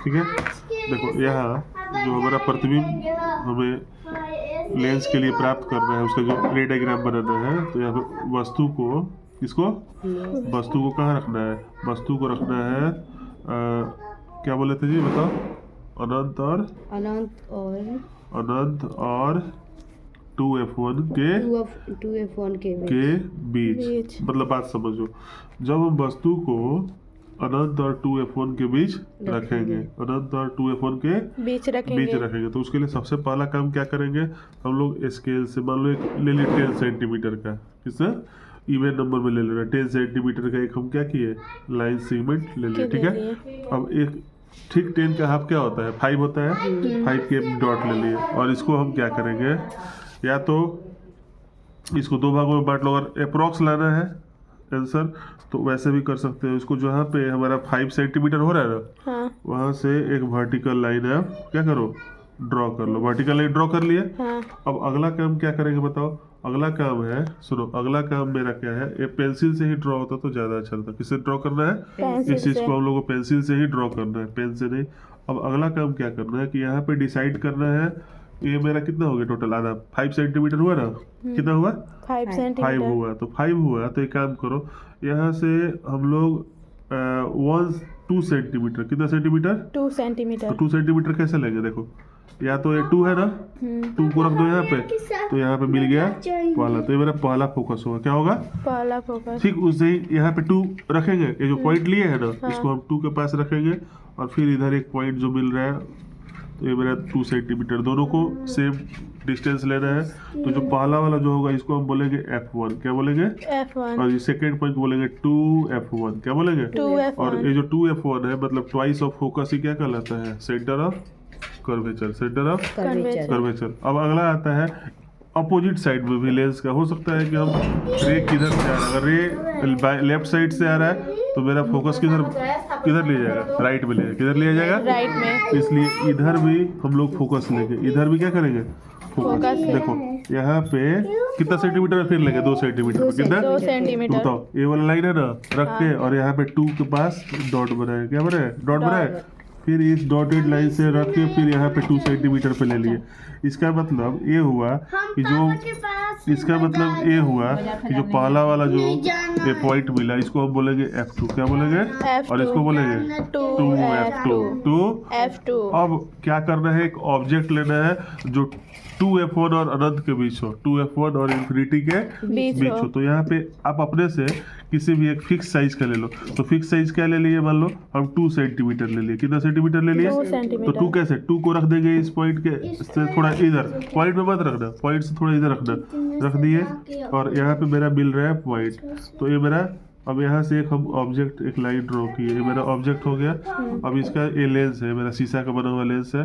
ठीक है। देखो यहाँ जो हमारा प्रतिबिंब हमें लेंस के लिए प्राप्त करना है, उसका जो रे डायग्राम बनाना है, तो यहाँ पे वस्तु को कहाँ रखना है? वस्तु को रखना है क्या बोले थे जी, बताओ? अनंत और 2f1 के बीच। मतलब बात समझो, जब हम वस्तु को अनंत और 2f1 के बीच रखेंगे, अनंत और 2f1 के बीच रखेंगे, तो उसके लिए सबसे पहला काम क्या करेंगे? हम लोग स्केल से मान लो एक ले लिए 10 सेंटीमीटर का, किससे इवन नंबर में ले लेना। 10 सेंटीमीटर का एक हम क्या किए? लाइन सेगमेंट ले लिए, ठीक है। अब एक ठीक 10 का हाफ क्या होता है? 5 होता है। 5 के डॉट ले लिए, और इसको हम क्या करेंगे? या तो इसको दो भागों में बांट लो, अगर अप्रॉक्स लाना है आंसर तो वैसे भी कर सकते हो। इसको जहाँ पे हमारा 5 सेंटीमीटर हो रहा है ना, हाँ। वहाँ से एक वर्टिकल लाइन है, क्या करो? ड्रॉ कर लो। वर्टिकल लाइन ड्रॉ कर लिए। हाँ। अब अगला काम क्या करेंगे बताओ? अगला काम है, सुनो, अगला काम मेरा क्या है? ये पेंसिल से ही ड्रॉ होता तो ज़्यादा अच्छा होता। किससे ड्रॉ करना है? इस चीज़ को हम लोग को पेंसिल से ही ड्रॉ करना है, पेन से नहीं। अब अगला काम क्या करना है कि यहाँ पे डिसाइड करना है ये मेरा कितना हो गया टोटल? आधा 5 सेंटीमीटर हुआ ना? कितना हुआ? 5 सेंटीमीटर 5 हुआ। तो 5 हुआ तो एक काम करो, यहाँ से हम लोग 2 सेंटीमीटर, कितना सेंटीमीटर? 2 सेंटीमीटर। तो 2 सेंटीमीटर कैसे लेंगे? देखो, या तो ये 2 है ना, 2 को रख दो यहाँ पे, तो यहाँ पे मिल गया पहला। तो ये मेरा पहला फोकस होगा। क्या होगा? पहला फोकस। ठीक उससे ही यहाँ पे 2 रखेंगे। ये जो पॉइंट लिए है ना, इसको हम 2 के पास रखेंगे, और फिर इधर एक पॉइंट जो मिल रहा है, तो ये मेरा 2 सेंटीमीटर। दोनों को सेम डिस्टेंस लेना है। तो जो पहला वाला जो होगा इसको हम बोलेंगे F1। क्या बोलेंगे? F1। और ये सेकेंड पॉइंट बोलेंगे 2F1। क्या बोलेंगे? 2F1। और ये जो 2F1 है मतलब ट्वाइस ऑफ फोकस, ही क्या कहलाता है? Centre of curvature. Centre of curvature. अब अगला आता है अपोजिट साइड में भी लेंस का। हो सकता है कि हम रे किधर से आ रहा है, अगर रे लेफ्ट साइड से आ रहा है तो मेरा फोकस किधर लिया जाएगा? राइट में लिया। किधर लिया जाएगा? राइट में। इसलिए इधर भी हम लोग फोकस लेंगे, इधर भी क्या करेंगे? फोकस। देखो यहाँ पे कितना सेंटीमीटर फिर लेंगे? 2 सेंटीमीटर। कितना? 2 सेंटीमीटर। बताओ, ये वाला लाइन है ना, रख के और यहाँ पे 2 के पास डॉट बनाए। क्या बनाए? डॉट बनाए। फिर इस डॉटेड लाइन से रख के फिर यहाँ पे 2 सेंटीमीटर पे ले लिए। इसका मतलब ये हुआ कि जो पहला वाला जो ये पॉइंट मिला, इसको हम बोलेंगे F2। क्या बोलेंगे? F2। और इसको बोलेंगे 2F2। अब क्या करना है? एक ऑब्जेक्ट लेना है जो 2F1 और अनंत के बीच हो, 2F1 और इंफिनिटी के बीच हो। तो यहाँ पे आप अपने से किसी भी एक फिक्स साइज का ले लो। तो फिक्स साइज क्या ले लिए? मान लो हम 2 सेंटीमीटर ले लिए। कितना सेंटीमीटर ले लिए? 2 सेंटीमीटर। तो 2 कैसे? 2 को रख देंगे इस पॉइंट के से थोड़ा इधर, पॉइंट में मत रखना, पॉइंट से थोड़ा इधर रखना। रख दिए, और यहाँ पे मेरा मिल रहा है पॉइंट। तो ये मेरा, अब यहाँ से एक हम ऑब्जेक्ट, एक लाइन ड्रॉ किए, ये मेरा ऑब्जेक्ट हो गया। अब इसका ये लेंस है, मेरा शीशा का बना हुआ लेंस है,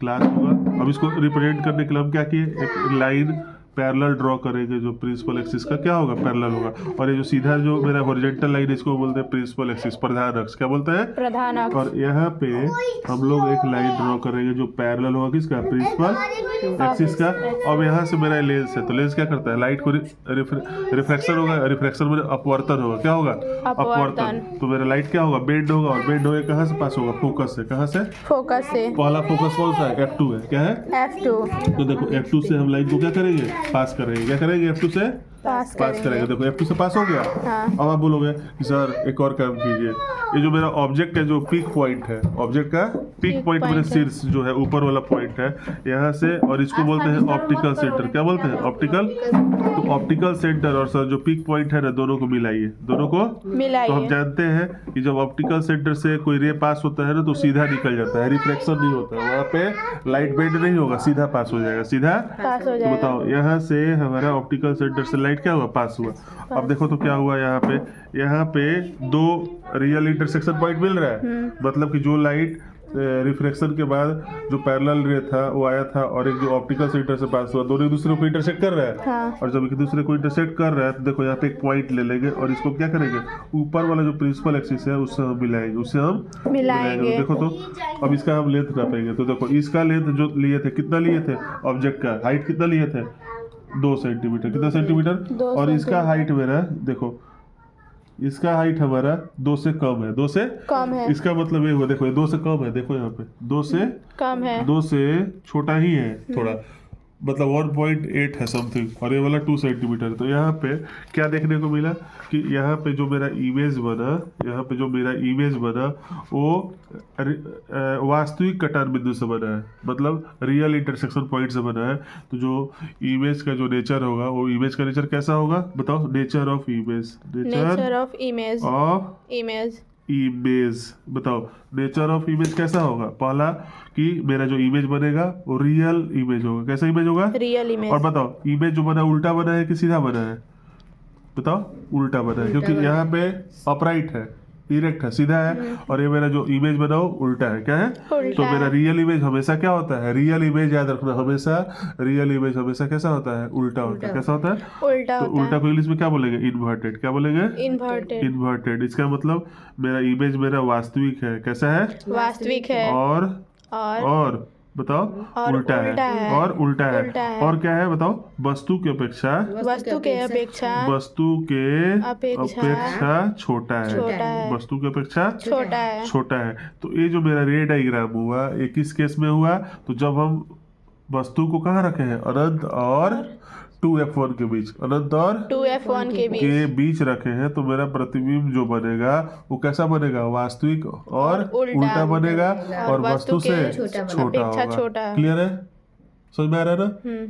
ग्लास होगा। अब इसको रिप्रेजेंट करने के लिए हम क्या किए? एक लाइन पैरेलल ड्रॉ करेंगे जो प्रिंसिपल एक्सिस का क्या होगा? पैरेलल होगा। और ये जो सीधा जो मेरा हॉरिजॉन्टल लाइन, इसको बोलते हैं प्रिंसिपल एक्सिस, प्रधान अक्ष। क्या बोलते हैं? प्रधान अक्ष। और यहाँ पे हम लोग एक लाइन ड्रॉ करेंगे जो पैरेलल होगा किसका? प्रिंसिपल एक्सिस का। अब यहाँ से मेरा लेंस है, तो लेंस क्या करता है? लाइट को रिफ्रैक्शन होगा, रिफ्रैक्शन में अपवर्तन होगा। क्या होगा? अपवर्तन। तो मेरा लाइट क्या होगा? बेंड होगा, और बेंड होगा कहाँ से पास होगा? फोकस से। कहाँ से? फोकस से। पहला फोकस कौन सा है? F2 है। क्या है? F2। तो देखो F2 से हम लाइन को क्या करेंगे? पास करेंगे। क्या करेंगे? F2 से पास करेंगे। देखो F2 से पास हो गया। हाँ। अब आप बोलोगे कि सर एक और काम कीजिए, ये जो मेरा ऑब्जेक्ट है, जो पीक पॉइंट है, ऑब्जेक्ट का पीक पॉइंट मेरे शीर्ष जो है, ऊपर वाला पॉइंट है यहाँ से, और इसको बोलते हैं ऑप्टिकल सेंटर। क्या बोलते हैं? ऑप्टिकल। तो ऑप्टिकल सेंटर और सर जो पीक पॉइंट है ना, दोनों को मिलाइए, दोनों को मिलाइए। तो हम जानते हैं कि जब ऑप्टिकल सेंटर से कोई रे पास होता है ना, तो सीधा निकल जाता है, रिफ्लेक्शन नहीं होता है, वहाँ पे लाइट बेंड नहीं होगा, सीधा पास हो जाएगा, सीधा पास हो जाएगा। तो बताओ यहाँ से हमारा ऑप्टिकल सेंटर से लाइट क्या हुआ? पास हुआ। अब देखो तो क्या हुआ यहाँ पे 2 रियल इंटरसेक्शन पॉइंट मिल रहा है। मतलब कि जो लाइट रिफ्लेक्शन के बाद जो पैरेलल रे था वो आया था, और एक जो ऑप्टिकल सेंटर से पास हुआ, दोनों एक दूसरे को इंटरसेक्ट कर रहा है। हाँ। और जब एक दूसरे को इंटरसेक्ट कर रहा है तो देखो यहाँ पे एक पॉइंट ले लेंगे, और इसको क्या करेंगे? ऊपर वाला जो प्रिंसिपल एक्सिस है उससे हम मिलाएंगे, तो देखो तो अब इसका हम लेंथ नापेंगे। तो देखो इसका लेंथ जो लिए थे, कितना लिए थे? ऑब्जेक्ट का हाइट कितना लिए थे? 2 सेंटीमीटर। कितना सेंटीमीटर? और इसका हाइट मेरा देखो इसका हाइट हमारा 2 से कम है, 2 से कम है, इसका मतलब ये हुआ, देखो ये 2 से कम है, देखो यहाँ पे 2 से कम है, 2 से छोटा ही है थोड़ा, मतलब 1.8 है समथिंग, और ये वाला 2 सेंटीमीटर। तो यहाँ पे क्या देखने को मिला कि यहाँ पे जो मेरा इमेज बना, यहाँ पे जो मेरा इमेज बना वो वास्तविक कटान बिंदु से बना है, मतलब रियल इंटरसेक्शन पॉइंट से बना है। तो जो इमेज का जो नेचर होगा, वो इमेज का नेचर कैसा होगा बताओ? Nature of image, nature of image, of image, image, बताओ नेचर ऑफ इमेज कैसा होगा? पहला कि मेरा जो इमेज बनेगा वो रियल इमेज होगा। कैसा इमेज होगा? Real image. और बताओ इमेज जो बना उल्टा बना है कि सीधा बना है? बताओ उल्टा बना है, क्योंकि यहाँ पे अपराइट है, इरेक्ट है, सीधा है, और ये मेरा जो इमेज बना वो उल्टा है। क्या है? उल्टा तो मेरा है। रियल इमेज हमेशा क्या होता है? रियल इमेज याद रखना, हमेशा रियल इमेज हमेशा कैसा होता है? उल्टा होता है। कैसा होता है? उल्टा तो होता उल्टा है, को इंग्लिश में क्या बोलेंगे? इन्वर्टेड। क्या बोलेंगे? Inverted, inverted. इसका मतलब मेरा इमेज मेरा वास्तविक है। कैसा है? वास्तविक है, और बताओ और उल्टा है, और उल्टा है, उल्टा है। और क्या है बताओ? वस्तु की अपेक्षा, वस्तु के अपेक्षा, वस्तु के अपेक्षा अपेक्षा छोटा छोटा है, है, वस्तु की अपेक्षा छोटा है। छोटा है। तो ये जो मेरा रे डायग्राम हुआ, ये किस केस में हुआ? तो जब हम वस्तु को कहाँ रखे हैं? अनंत और 2f1 के बीच, अनंत और 2f1 के बीच, के बीच रखे हैं। तो मेरा प्रतिबिंब जो बनेगा वो कैसा बनेगा? वास्तविक और उल्टा बनेगा, और वस्तु से छोटा अपेक्षा होगा। छोटा। क्लियर है? समझ में आ रहा है ना? हम्म।